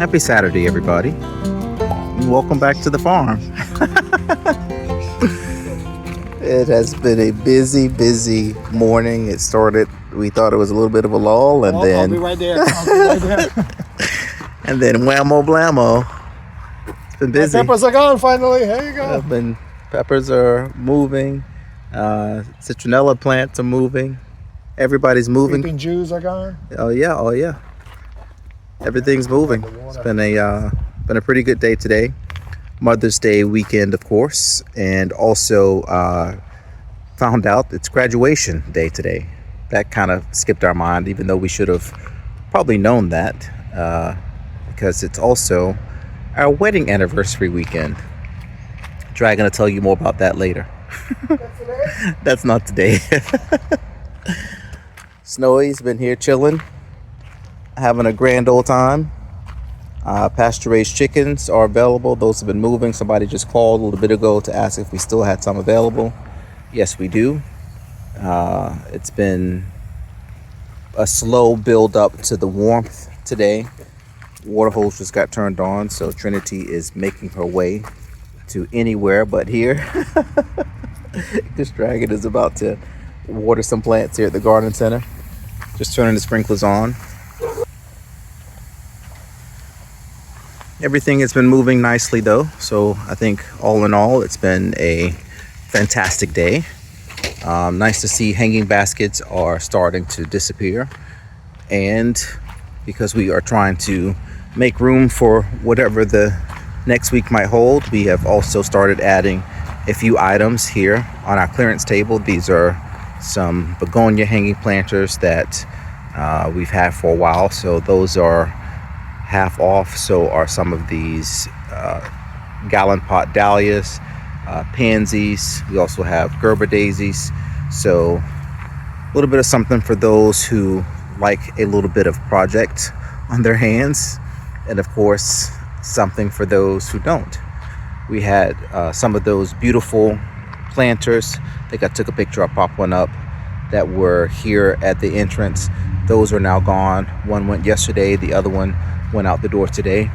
Happy Saturday, everybody. Welcome back to the farm. It has been a busy morning. It started, we thought it was a little bit of a lull, and then... I'll be right there. And then whammo blammo. It's been busy. My peppers are gone finally. Here you go. Peppers are moving. Citronella plants are moving. Everybody's moving. Creeping Jews are gone. Oh yeah. Everything's moving. It's been a pretty good day today. Mother's Day weekend, of course, and also found out it's graduation day today. That kind of skipped our mind, even though we should have probably known that, because it's also our wedding anniversary weekend. Dragon will tell you more about that later. That's not today. Snowy's been here chilling, having a grand old time. Pasture-raised chickens are available. Those have been moving. Somebody just called a little bit ago to ask if we still had some available. Yes, we do. It's been a slow build up to the warmth today. Water hose just got turned on, so Trinity is making her way to anywhere but here. This dragon is about to water some plants here at the garden center. Just turning the sprinklers on. Everything has been moving nicely though, so I think all in all it's been a fantastic day. Nice to see hanging baskets are starting to disappear, and because we are trying to make room for whatever the next week might hold, we have also started adding a few items here on our clearance table. These are some begonia hanging planters that we've had for a while, so those are half off. So are some of these gallon pot dahlias, pansies. We also have Gerber daisies. So a little bit of something for those who like a little bit of project on their hands, and of course something for those who don't. We had some of those beautiful planters. I think I took a picture, I'll pop one up, that were here at the entrance. Those are now gone. One went yesterday, the other one went out the door today.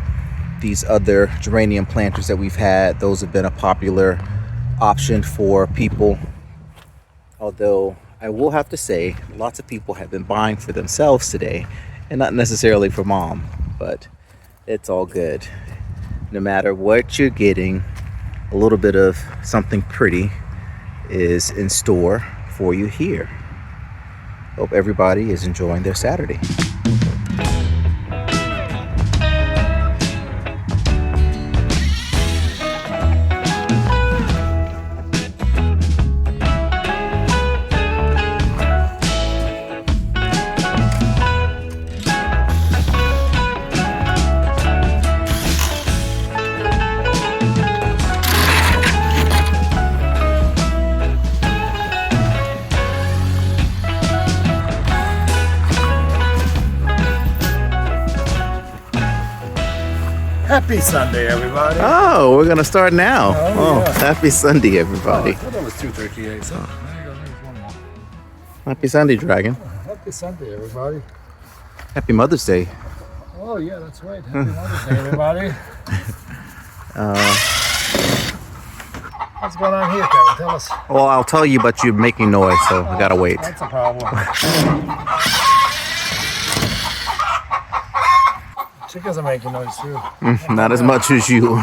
These other geranium planters that we've had, those have been a popular option for people. Although I will have to say, lots of people have been buying for themselves today and not necessarily for mom, but it's all good. No matter what you're getting, a little bit of something pretty is in store for you here. Hope everybody is enjoying their Saturday. Happy Sunday, everybody. Oh, we're gonna start now. Oh, yeah. Happy Sunday, everybody. I thought that was 2:38. So there you go. There's one more. Happy Sunday, Dragon. Happy Sunday, everybody. Happy Mother's Day. Oh yeah, that's right. Happy Mother's Day, everybody. What's going on here, Kevin? Tell us. Well, I'll tell you, but you're making noise, so I gotta wait. That's a problem. Chickens are making noise too. Not as much as you.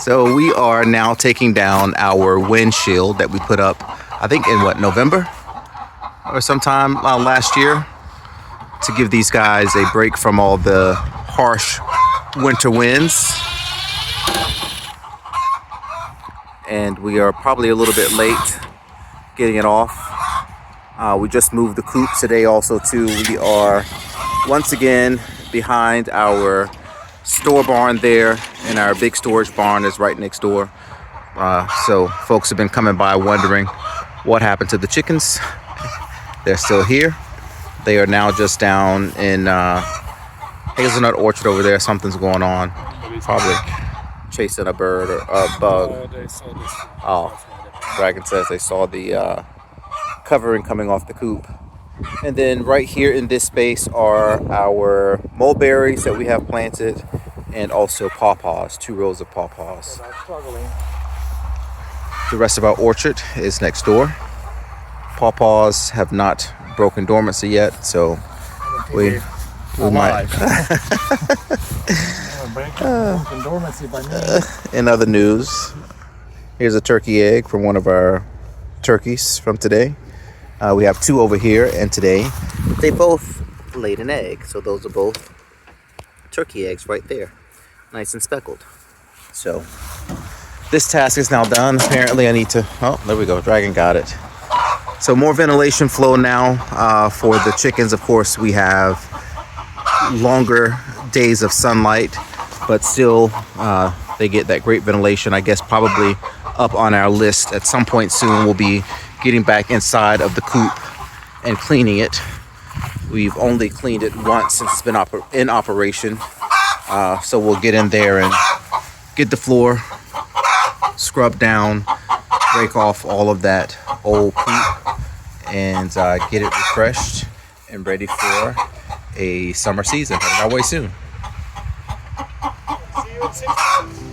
So we are now taking down our windshield that we put up, I think in November or sometime last year, to give these guys a break from all the harsh winter winds. And we are probably a little bit late getting it off. We just moved the coop today also too. We are once again behind our store barn there, and our big storage barn is right next door. So folks have been coming by wondering what happened to the chickens. They're still here. They are now just down in Hazelnut Orchard over there. Something's going on. Probably chasing a bird or a bug. Oh, Dragon says they saw the covering coming off the coop. And then right here in this space are our mulberries that we have planted, and also pawpaws, 2 rows of pawpaws. I'm struggling. The rest of our orchard is next door. Pawpaws have not broken dormancy yet, so we might. Broken dormancy by me. In other news, here's a turkey egg from one of our turkeys from today. We have 2 over here, and today they both laid an egg. So those are both turkey eggs right there, nice and speckled. So this task is now done. Apparently I need to, oh, there we go, Dragon got it. So more ventilation flow now for the chickens. Of course, we have longer days of sunlight, but still they get that great ventilation. I guess probably up on our list at some point soon we'll be getting back inside of the coop and cleaning it. We've only cleaned it once since it's been in operation. So we'll get in there and get the floor scrubbed down, break off all of that old poop, and get it refreshed and ready for a summer season. Headed our way soon. See you in 6 months.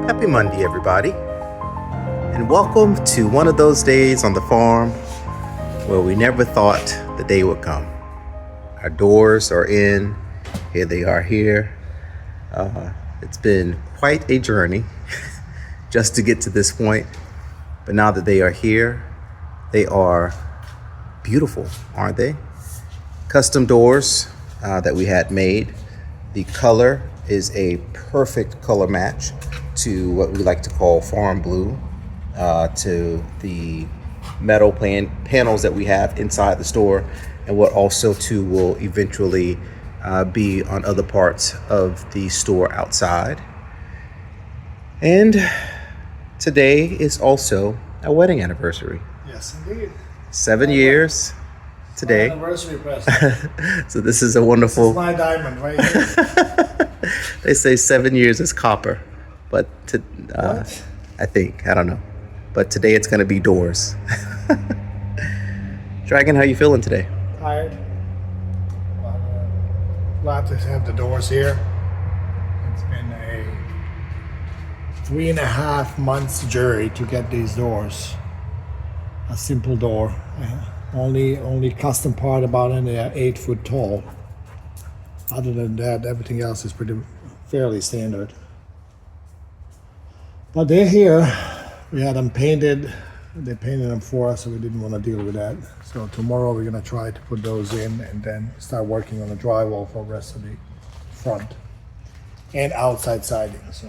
Happy Monday, everybody, and welcome to one of those days on the farm where we never thought the day would come. Our doors are in. Here they are here. It's been quite a journey just to get to this point, but now that they are here, they are beautiful, aren't they? Custom doors that we had made. The color is a perfect color match to what we like to call farm blue, to the metal panels that we have inside the store, and what also too will eventually be on other parts of the store outside. And today is also a wedding anniversary. Yes, indeed. 7 years today. Anniversary present. So this is a wonderful. This is my diamond right here. They say 7 years is copper, but I think, I don't know. But today it's gonna be doors. Dragon, how you feeling today? Tired. Glad to have the doors here. It's been a 3.5 months journey to get these doors. A simple door. Only custom part about it, they are 8 foot tall. Other than that, everything else is fairly standard. But they're here. We had them painted. They painted them for us, so we didn't want to deal with that. So tomorrow we're gonna try to put those in and then start working on the drywall for the rest of the front and outside siding. So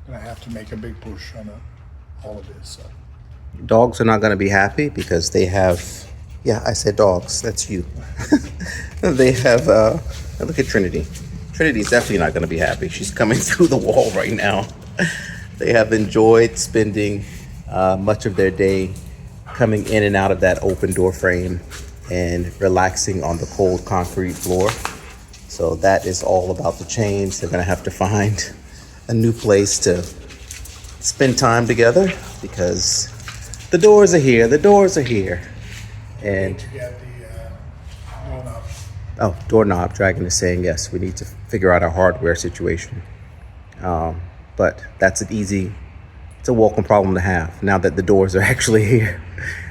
gonna have to make a big push on all of this. So. Dogs are not gonna be happy because they have, yeah, I said dogs, that's you. They have, look at Trinity. Trinity's definitely not gonna be happy. She's coming through the wall right now. They have enjoyed spending much of their day coming in and out of that open door frame and relaxing on the cold concrete floor. So that is all about to change. They're gonna have to find a new place to spend time together because the doors are here. The doors are here. And Get the doorknob. oh, doorknob. Dragon is saying yes. We need to figure out our hardware situation. But that's it's a welcome problem to have now that the doors are actually here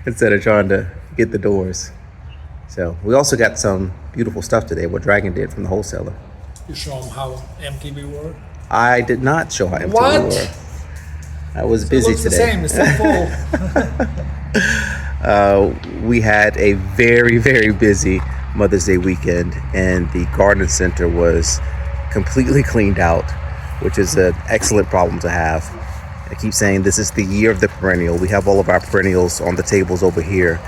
instead of trying to get the doors. So we also got some beautiful stuff today. What Dragon did from the wholesaler. You show them how empty we were. I did not show how empty we What? were. I was busy It looks today. the same. It's still full. We had a very, very busy Mother's Day weekend, and the garden center was completely cleaned out, which is an excellent problem to have. I keep saying this is the year of the perennial. We have all of our perennials on the tables over here,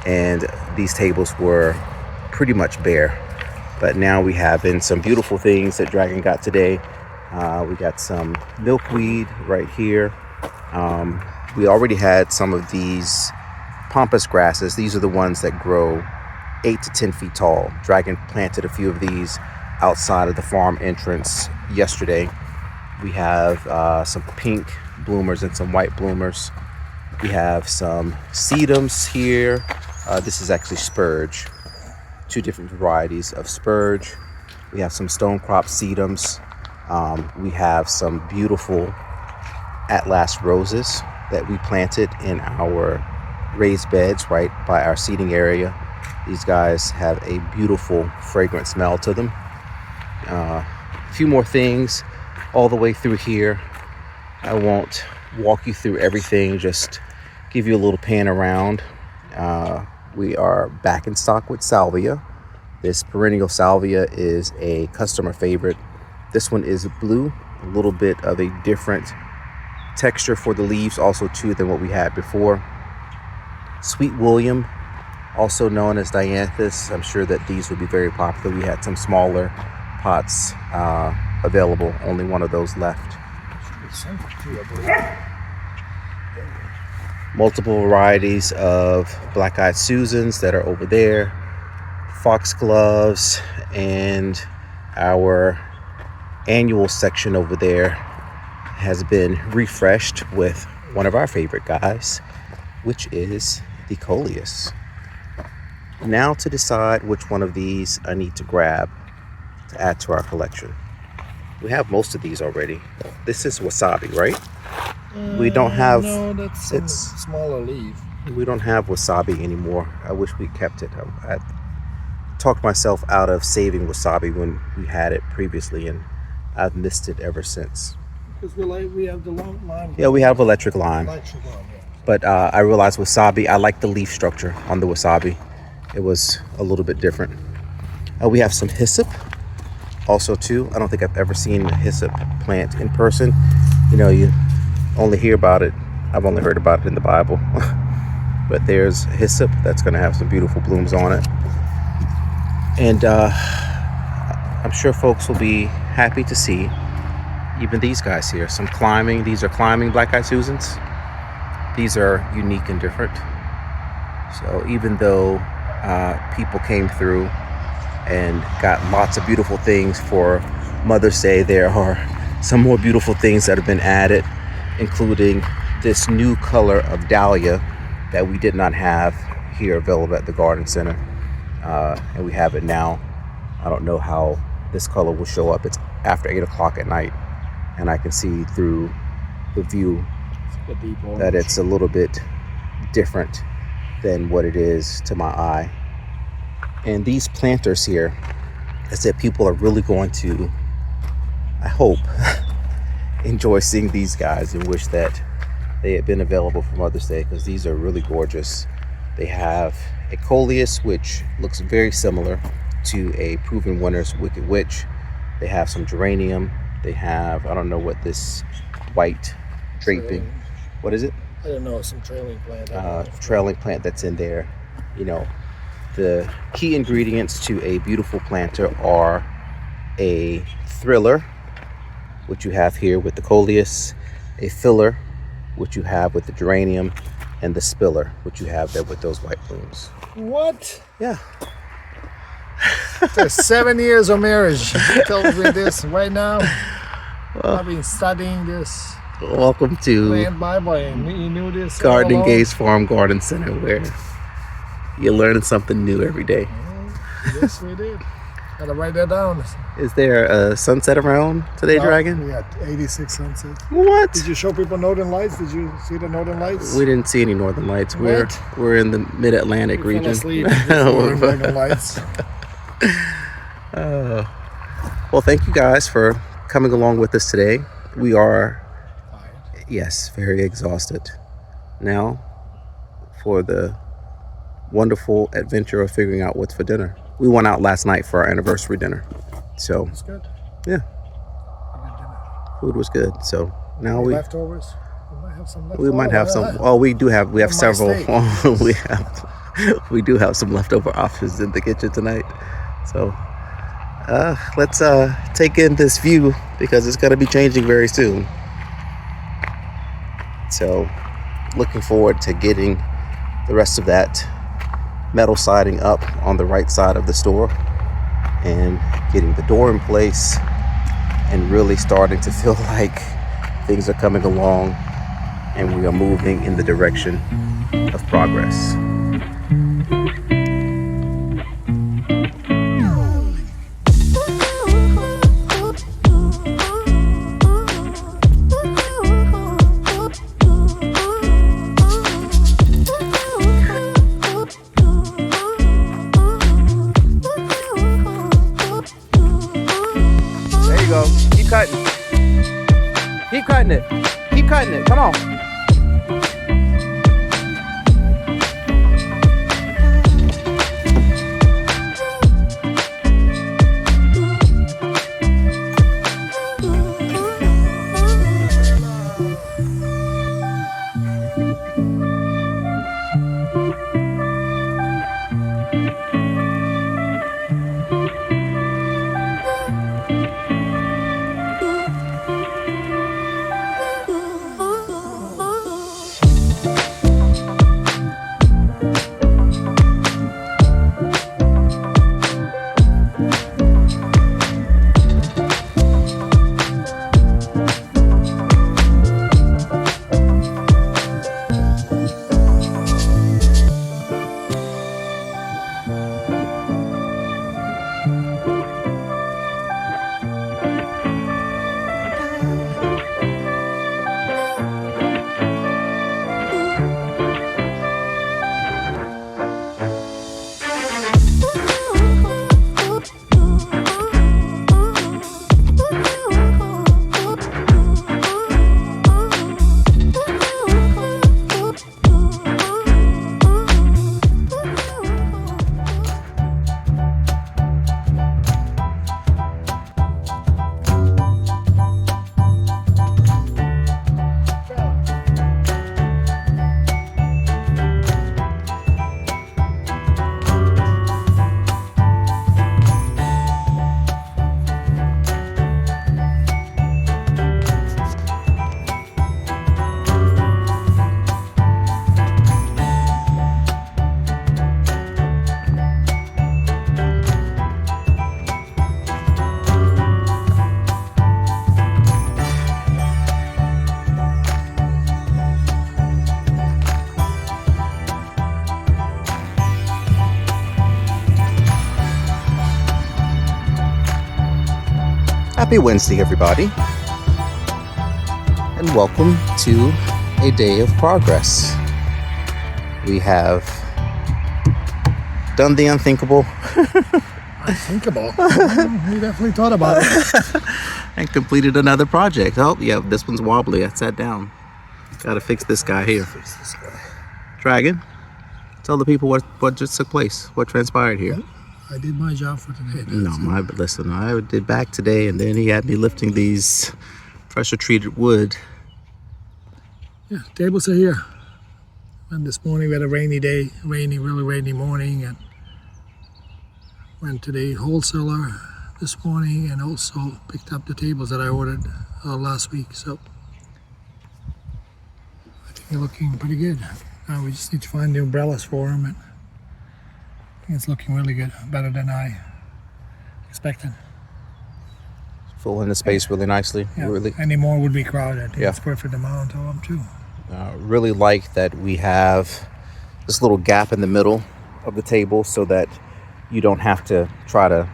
and these tables were pretty much bare. But now we have in some beautiful things that Dragon got today. We got some milkweed right here. We already had some of these pampas grasses. These are the ones that grow 8 to 10 feet tall. Dragon planted a few of these outside of the farm entrance yesterday. We have some pink bloomers and some white bloomers. We have some sedums here. This is actually spurge, 2 different varieties of spurge. We have some stone crop sedums. We have some beautiful Atlas roses that we planted in our raised beds right by our seating area. These guys have a beautiful fragrant smell to them. A few more things all the way through here. I won't walk you through everything, just give you a little pan around. We are back in stock with salvia. This perennial salvia is a customer favorite. This one is blue, a little bit of a different texture for the leaves also too than what we had before. Sweet William, also known as dianthus. I'm sure that these would be very popular. We had some smaller pots available, only one of those left. Multiple varieties of black-eyed Susans that are over there, foxgloves, and our annual section over there has been refreshed with one of our favorite guys, which is the coleus. Now to decide which one of these I need to grab to add to our collection. We have most of these already. This is wasabi, right? We don't have. No, that's a smaller leaf. We don't have wasabi anymore. I wish we kept it. I talked myself out of saving wasabi when we had it previously, and I've missed it ever since. Because we have the long lime. Yeah, we have electric lime. Yeah. But I realized wasabi, I like the leaf structure on the wasabi. It was a little bit different. We have some hyssop also too. I don't think I've ever seen a hyssop plant in person. You know, you only hear about it. I've only heard about it in the Bible. But there's hyssop that's going to have some beautiful blooms on it. And I'm sure folks will be happy to see even these guys here. Some climbing. These are climbing black-eyed Susans. These are unique and different. So even though people came through and got lots of beautiful things for Mother's Day, there are some more beautiful things that have been added, including this new color of dahlia that we did not have here available at the garden center. And we have it now. I don't know how this color will show up. It's after 8 o'clock at night, and I can see through the view that it's a little bit different than what it is to my eye. And these planters here, I said people are really going to, I hope, enjoy seeing these guys and wish that they had been available for Mother's Day, because these are really gorgeous. They have a coleus, which looks very similar to a Proven Winner's Wicked Witch. They have some geranium. They have, I don't know what this white draping, what is it? I don't know, some trailing plant. Trailing plant that's in there. You know, the key ingredients to a beautiful planter are a thriller, which you have here with the coleus, a filler, which you have with the geranium, and the spiller, which you have there with those white blooms. What? Yeah. After 7 years of marriage, you told me this right now. I've been studying this Welcome to plant Bible, and you knew this. Gardeninggays Farm Garden Center, where you're learning something new every day. Yes, we did. Gotta write that down. Is there a sunset around today, Dragon? We got 86 sunset. What? Did you show people Northern Lights? Did you see the Northern Lights? We didn't see any northern lights. What? We're in the mid-Atlantic Fell region. asleep before Northern Lights. Well, thank you guys for coming along with us today. We are, yes, very exhausted. Now, for the wonderful adventure of figuring out what's for dinner. We went out last night for our anniversary dinner. So, It's good. yeah, Good dinner. food was good. So now Leftovers. We might have some leftovers. we might have some. Oh, we have My several. steak. we do have some leftover options in the kitchen tonight. So let's take in this view because it's going to be changing very soon. So looking forward to getting the rest of that metal siding up on the right side of the store and getting the door in place and really starting to feel like things are coming along and we are moving in the direction of progress. There you go. Keep cutting. Keep cutting it. Keep cutting it. Come on. Happy Wednesday, everybody, and welcome to a day of progress. We have done the unthinkable. Unthinkable. We definitely thought about it. And completed another project. Oh, yeah, this one's wobbly. I sat down. Gotta fix this guy here. Fix this guy. Dragon, tell the people what just took place, what transpired here. I did my job for today. No, listen, I did back today, and then he had me lifting these pressure-treated wood. Yeah, tables are here. And this morning we had a rainy day, really rainy morning, and went to the wholesaler this morning and also picked up the tables that I ordered last week. So I think they're looking pretty good. We just need to find the umbrellas for them, and I think it's looking really good, better than I expected. Filling the space really nicely. Yeah, Really, any more would be crowded. I think Yeah. it's perfect amount of them too. really like that we have this little gap in the middle of the table so that you don't have to try to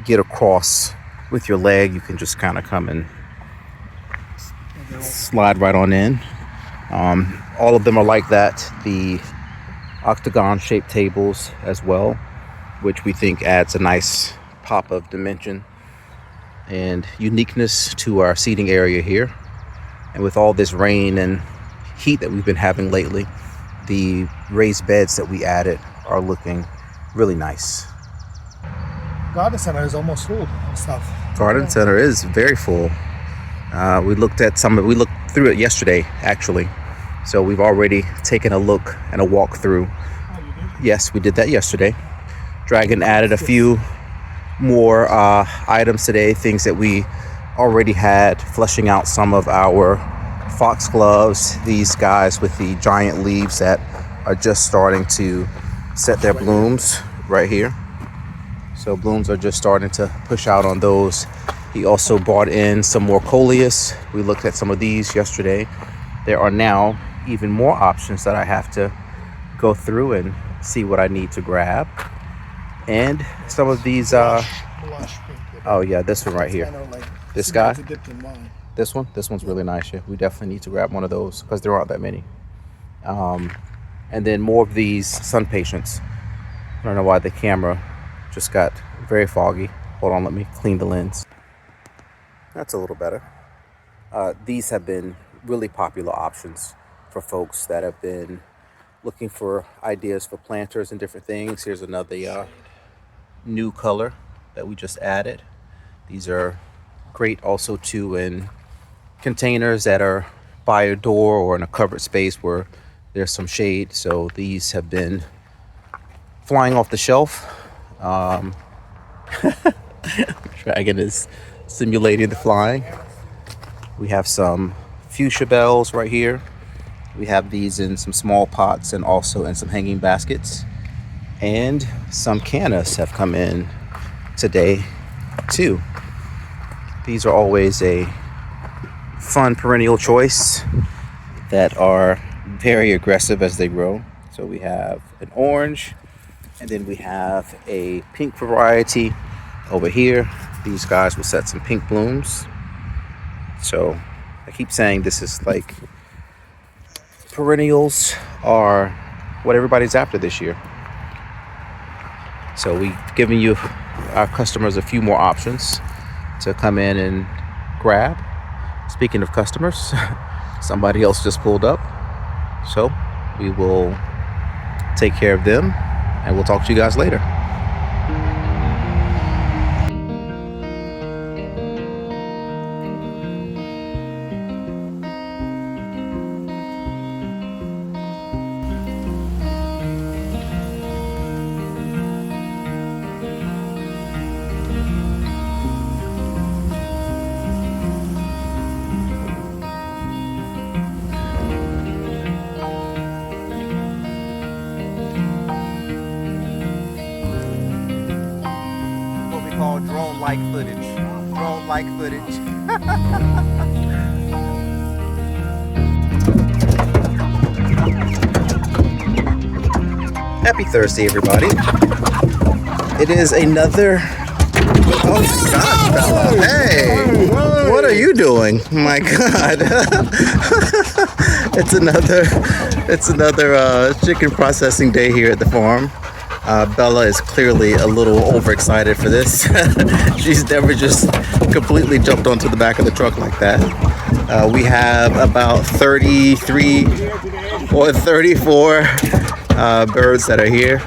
get across with your leg. You can just kind of come and slide right on in. All of them are like that. The octagon shaped tables as well, which we think adds a nice pop of dimension and uniqueness to our seating area here. And with all this rain and heat that we've been having lately, the raised beds that we added are looking really nice. Garden center is almost full of stuff. Garden center is very full. We looked through it yesterday, actually. So we've already taken a look and a walk through. Oh, you did? Yes, we did that yesterday. Dragon added a few more items today, things that we already had, fleshing out some of our foxgloves, these guys with the giant leaves that are just starting to set their blooms right here. So blooms are just starting to push out on those. He also brought in some more coleus. We looked at some of these yesterday. There are now even more options that I have to go through and see what I need to grab. And some of these Blush pink. oh yeah, this one right here. Kind of like This guy? to dip in wine. This one's really nice. Yeah, we definitely need to grab one of those because there aren't that many. And then more of these sun patients. I don't know why the camera just got very foggy. Hold on, let me clean the lens. That's a little better. These have been really popular options for folks that have been looking for ideas for planters and different things. Here's another new color that we just added. These are great also too in containers that are by a door or in a covered space where there's some shade. So these have been flying off the shelf. Dragon is simulating the flying. We have some fuchsia bells right here. We have these in some small pots and also in some hanging baskets. And some cannas have come in today too. These are always a fun perennial choice that are very aggressive as they grow. So we have an orange, and then we have a pink variety over here. These guys will set some pink blooms. So I keep saying this is like, perennials are what everybody's after this year. So we've given you, our customers, a few more options to come in and grab. Speaking of customers, somebody else just pulled up. So we will take care of them and we'll talk to you guys later. Called drone-like footage. Drone-like footage. Happy Thursday, everybody. It is another. Oh God, Bella! Hey, what are you doing? My God! It's another chicken processing day here at the farm. Bella is clearly a little overexcited for this. She's never just completely jumped onto the back of the truck like that. We have about 33 or 34 birds that are here.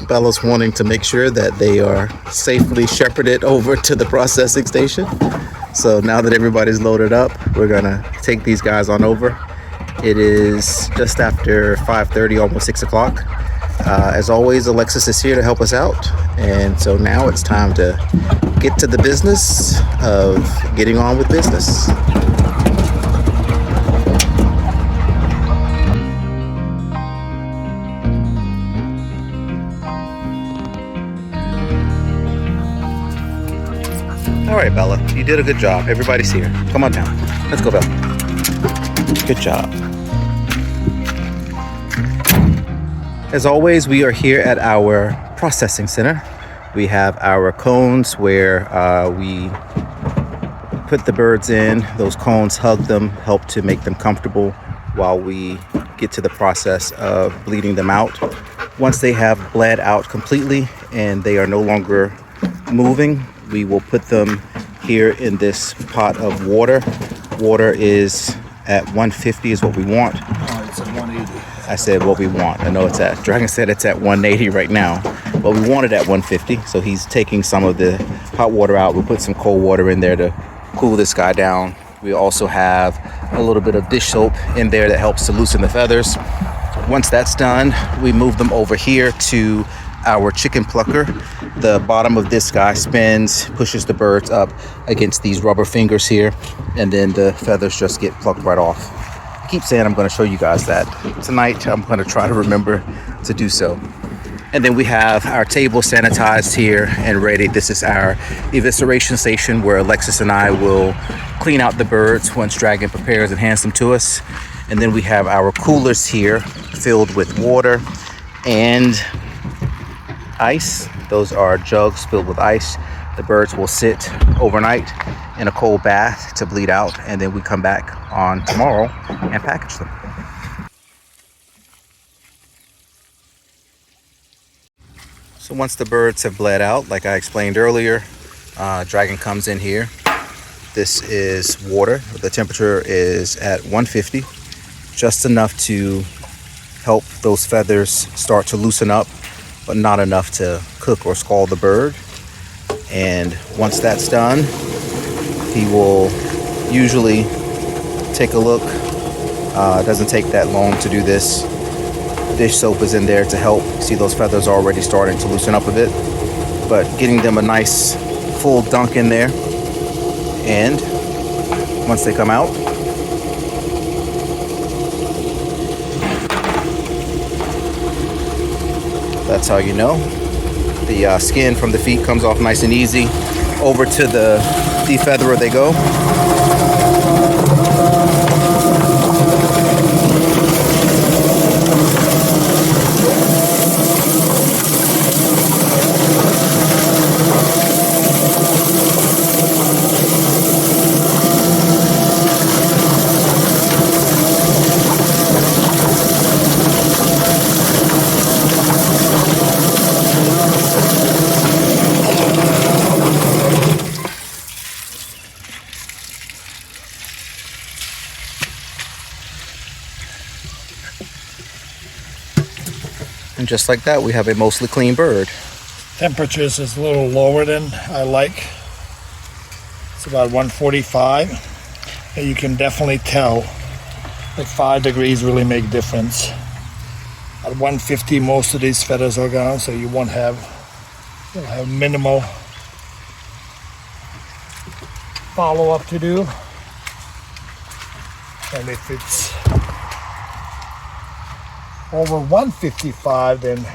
Bella's wanting to make sure that they are safely shepherded over to the processing station. So now that everybody's loaded up, we're gonna take these guys on over. It is just after 5:30, almost 6 o'clock. As always, Alexis is here to help us out. And so now it's time to get to the business of getting on with business. All right, Bella, you did a good job. Everybody's here. Come on down. Let's go, Bella. Good job. As always, we are here at our processing center. We have our cones where we put the birds in. Those cones hug them, help to make them comfortable while we get to the process of bleeding them out. Once they have bled out completely and they are no longer moving, we will put them here in this pot of water. Water is at 150 is what we want. Oh, it's at 180. I said what we want. I know it's at, Dragon said it's at 180 right now, but we want it at 150. So he's taking some of the hot water out. We'll put some cold water in there to cool this guy down. We also have a little bit of dish soap in there that helps to loosen the feathers. Once that's done, we move them over here to our chicken plucker. The bottom of this guy spins, pushes the birds up against these rubber fingers here, and then the feathers just get plucked right off. I keep saying I'm going to show you guys that. Tonight, I'm going to try to remember to do so. And then we have our table sanitized here and ready. This is our evisceration station where Alexis and I will clean out the birds once Dragon prepares and hands them to us. And then we have our coolers here filled with water and ice. Those are jugs filled with ice. The birds will sit overnight in a cold bath to bleed out, and then we come back on tomorrow and package them. So once the birds have bled out, like I explained earlier, Dragon comes in here. This is water. The temperature is at 150, just enough to help those feathers start to loosen up, but not enough to cook or scald the bird. And once that's done, he will usually take a look. It doesn't take that long to do this. Dish soap is in there to help. See, those feathers are already starting to loosen up a bit, but getting them a nice full dunk in there. And once they come out, that's how you know. The skin from the feet comes off nice and easy. Over to the defeatherer they go. And just like that, we have a mostly clean bird. Temperatures is a little lower than I like. It's about 145. And you can definitely tell that 5 degrees really make difference. At 150, most of these feathers are gone, so you'll have minimal follow-up to do. And if it's over 155, then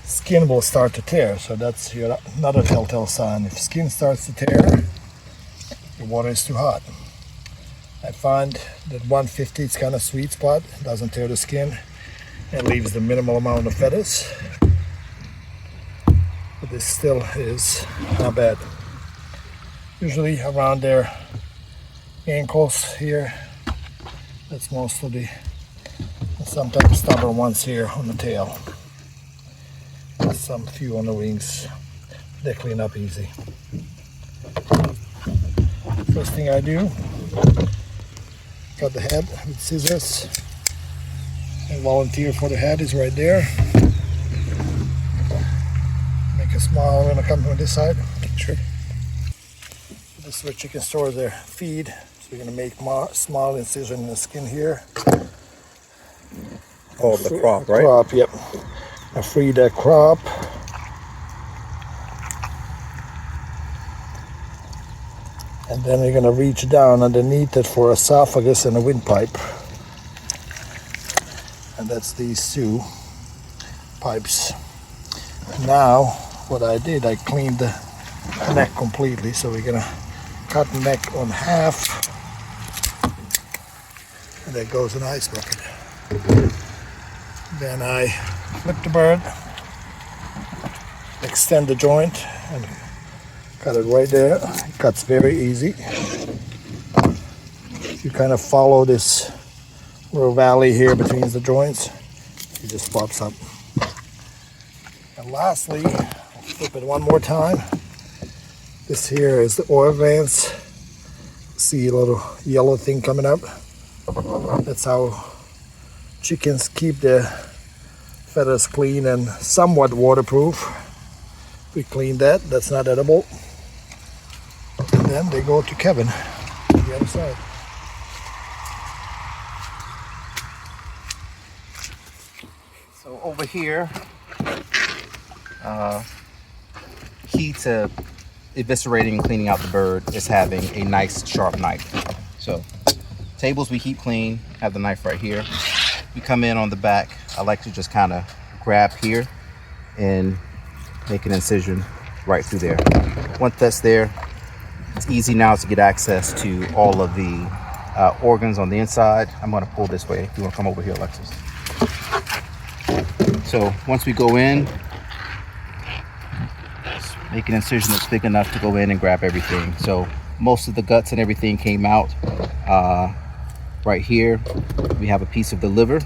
skin will start to tear. So that's another telltale sign. If skin starts to tear, the water is too hot. I find that 150 is kind of sweet spot. It doesn't tear the skin and leaves the minimal amount of feathers. But this still is not bad. Usually around their ankles here. That's most of the sometimes stubborn ones here on the tail. Some few on the wings. They clean up easy. First thing I do, cut the head with scissors. And volunteer for the head is right there. Make a smile when I come from this side. Sure. This is where chicken store their feed. So we're gonna make small incision in the skin here. Oh, the crop, right? Crop, yep. I free that crop. And then we're gonna reach down underneath it for esophagus and a windpipe. And that's these two pipes. Now, what I did, I cleaned the neck completely. So we're gonna cut the neck on half, and there goes an ice bucket. Then I flip the bird, extend the joint, and cut it right there. It cuts very easy. If you kind of follow this little valley here between the joints, it just pops up. And lastly, I'll flip it one more time. This here is the oil glands. See a little yellow thing coming up? That's how chickens keep their feathers clean and somewhat waterproof. We clean that, that's not edible. And then they go to Kevin on the other side. So over here, key to eviscerating and cleaning out the bird is having a nice sharp knife. So tables we keep clean, have the knife right here. We come in on the back, I like to just kind of grab here and make an incision right through there. Once that's there, it's easy now to get access to all of the organs on the inside. I'm going to pull this way. If you want to come over here, Alexis. So once we go in, make an incision that's big enough to go in and grab everything. So most of the guts and everything came out. Right here, we have a piece of the liver.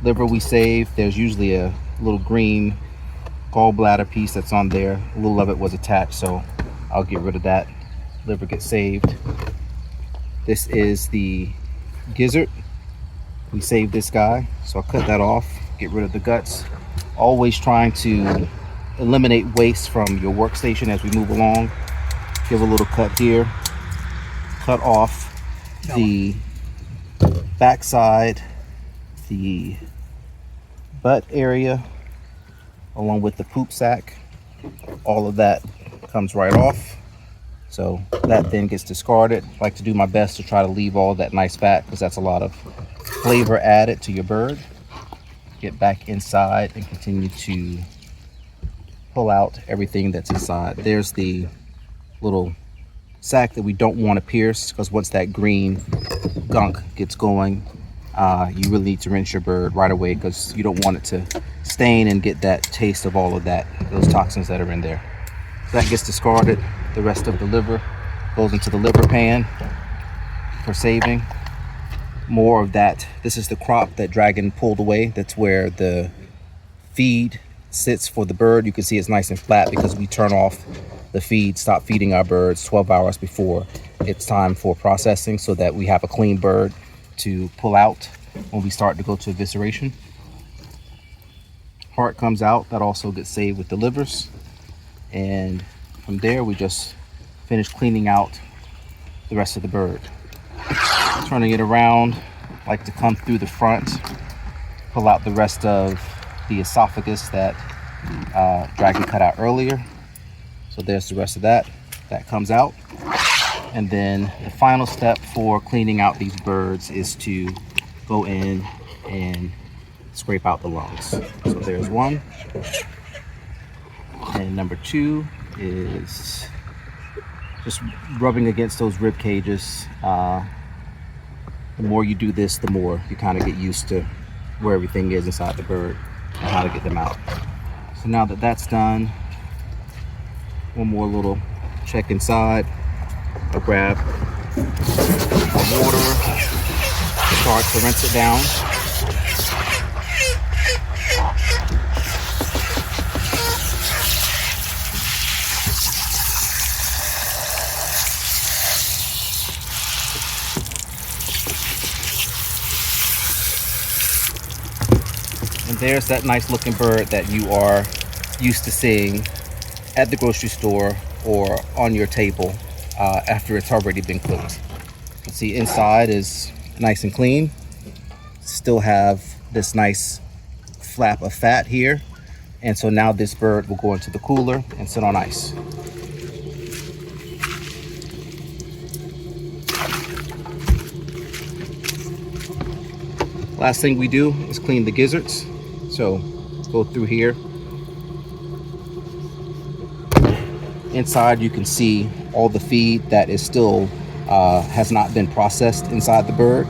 Liver we save. There's usually a little green gallbladder piece that's on there. A little of it was attached, so I'll get rid of that. Liver gets saved. This is the gizzard. We saved this guy, so I'll cut that off, get rid of the guts. Always trying to eliminate waste from your workstation as we move along. Give a little cut here. Cut off the backside, the butt area, along with the poop sack. All of that comes right off. So that then gets discarded. I like to do my best to try to leave all that nice fat because that's a lot of flavor added to your bird. Get back inside and continue to pull out everything that's inside. There's the little sack that we don't want to pierce because once that green gunk gets going, you really need to rinse your bird right away because you don't want it to stain and get that taste of all of those toxins that are in there. So that gets discarded. The rest of the liver goes into the liver pan for saving. More of that. This is the crop that Dragon pulled away. That's where the feed sits for the bird. You can see it's nice and flat because we turn off the feed, stop feeding our birds 12 hours before it's time for processing so that we have a clean bird to pull out when we start to go to evisceration. Heart comes out, that also gets saved with the livers. And from there, we just finish cleaning out the rest of the bird. Turning it around, like to come through the front, pull out the rest of the esophagus that Dragon cut out earlier. So there's the rest of that. That comes out. And then the final step for cleaning out these birds is to go in and scrape out the lungs. So there's one. And number two is just rubbing against those rib cages. The more you do this, the more you kind of get used to where everything is inside the bird and how to get them out. So now that that's done, one more little check inside. I'll grab the water, start to rinse it down. And there's that nice looking bird that you are used to seeing at the grocery store or on your table after it's already been cooked. You see inside is nice and clean. Still have this nice flap of fat here. And so now this bird will go into the cooler and sit on ice. Last thing we do is clean the gizzards. So go through here inside you can see all the feed that is still has not been processed inside the bird.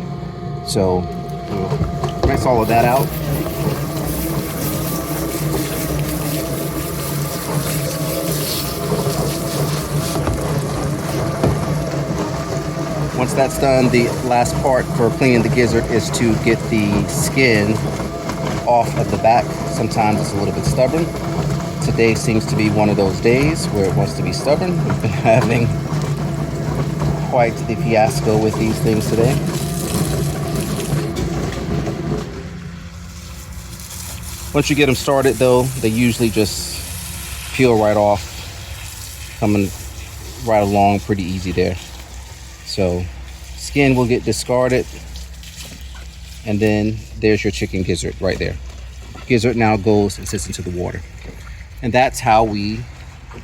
So we'll rinse all of that out. Once that's done, the last part for cleaning the gizzard is to get the skin off of the back. Sometimes it's a little bit stubborn. Today seems to be one of those days where it wants to be stubborn. We've been having quite the fiasco with these things today. Once you get them started though, they usually just peel right off, coming right along pretty easy there. So skin will get discarded, and then there's your chicken gizzard right there. Gizzard now goes and sits into the water. And that's how we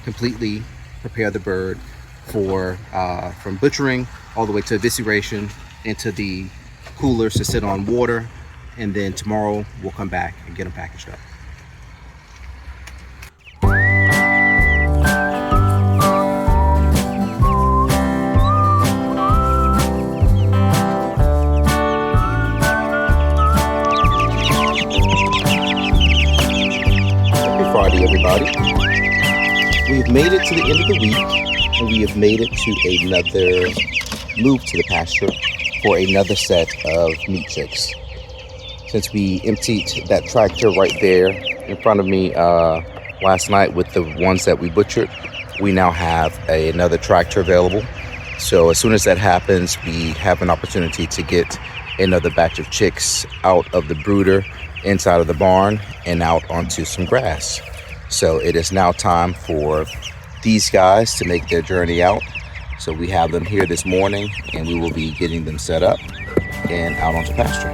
completely prepare the bird for from butchering all the way to evisceration into the coolers to sit on water, and then tomorrow we'll come back and get them packaged up. Friday, everybody. We've made it to the end of the week, and we have made it to another move to the pasture for another set of meat chicks. Since we emptied that tractor right there in front of me last night with the ones that we butchered, we now have another tractor available. So as soon as that happens, we have an opportunity to get another batch of chicks out of the brooder, inside of the barn, and out onto some grass. So it is now time for these guys to make their journey out. So we have them here this morning, and we will be getting them set up and out onto pasture.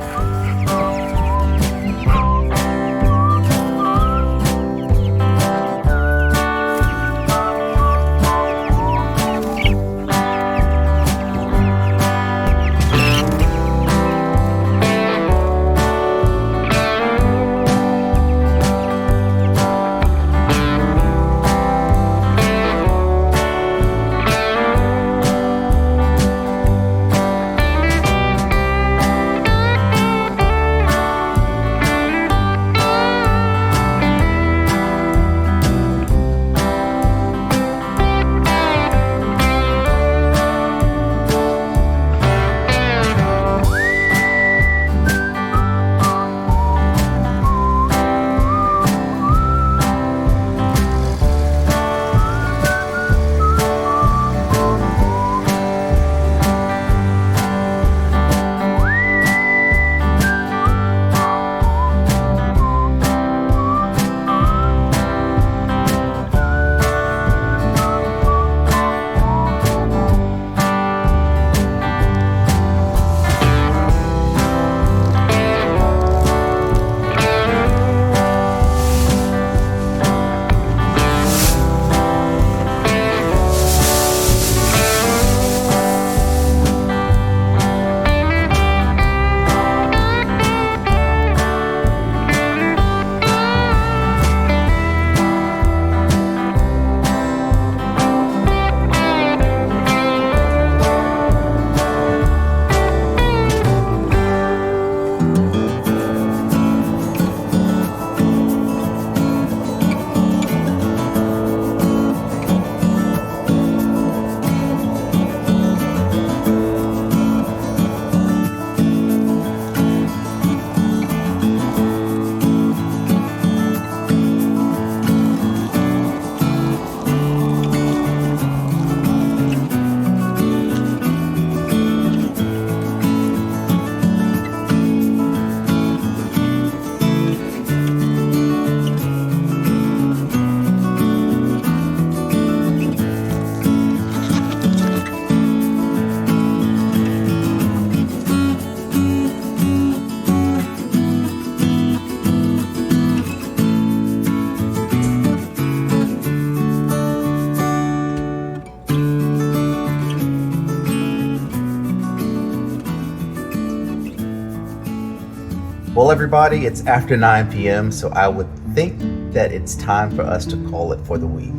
Well, everybody, it's after 9 p.m., so I would think that it's time for us to call it for the week.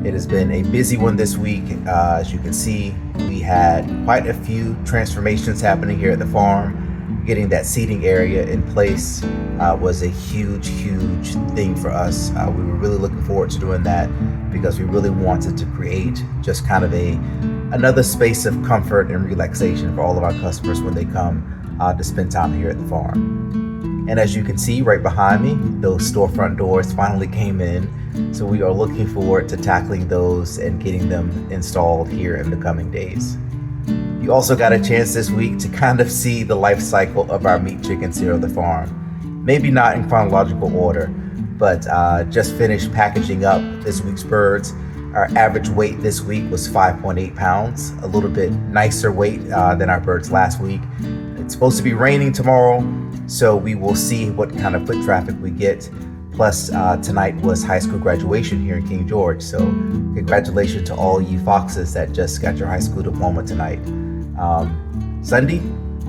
It has been a busy one this week. As you can see, we had quite a few transformations happening here at the farm. Getting that seating area in place was a huge thing for us. We were really looking forward to doing that because we really wanted to create just kind of another space of comfort and relaxation for all of our customers when they come to spend time here at the farm. And as you can see right behind me, those storefront doors finally came in. So we are looking forward to tackling those and getting them installed here in the coming days. You also got a chance this week to kind of see the life cycle of our meat chickens here on the farm. Maybe not in chronological order, but just finished packaging up this week's birds. Our average weight this week was 5.8 pounds, a little bit nicer weight than our birds last week. It's supposed to be raining tomorrow, so we will see what kind of foot traffic we get. Plus, tonight was high school graduation here in King George, so congratulations to all you foxes that just got your high school diploma tonight. Sunday,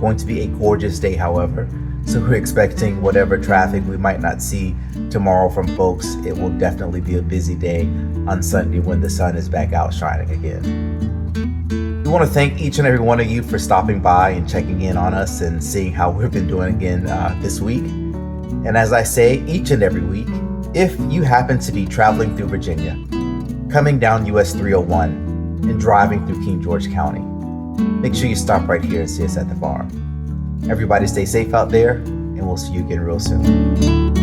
going to be a gorgeous day, however, so we're expecting whatever traffic we might not see tomorrow from folks. It will definitely be a busy day on Sunday when the sun is back out shining again. We want to thank each and every one of you for stopping by and checking in on us and seeing how we've been doing again this week. And as I say each and every week, if you happen to be traveling through Virginia, coming down US 301 and driving through King George County, make sure you stop right here and see us at the farm. Everybody stay safe out there, and we'll see you again real soon.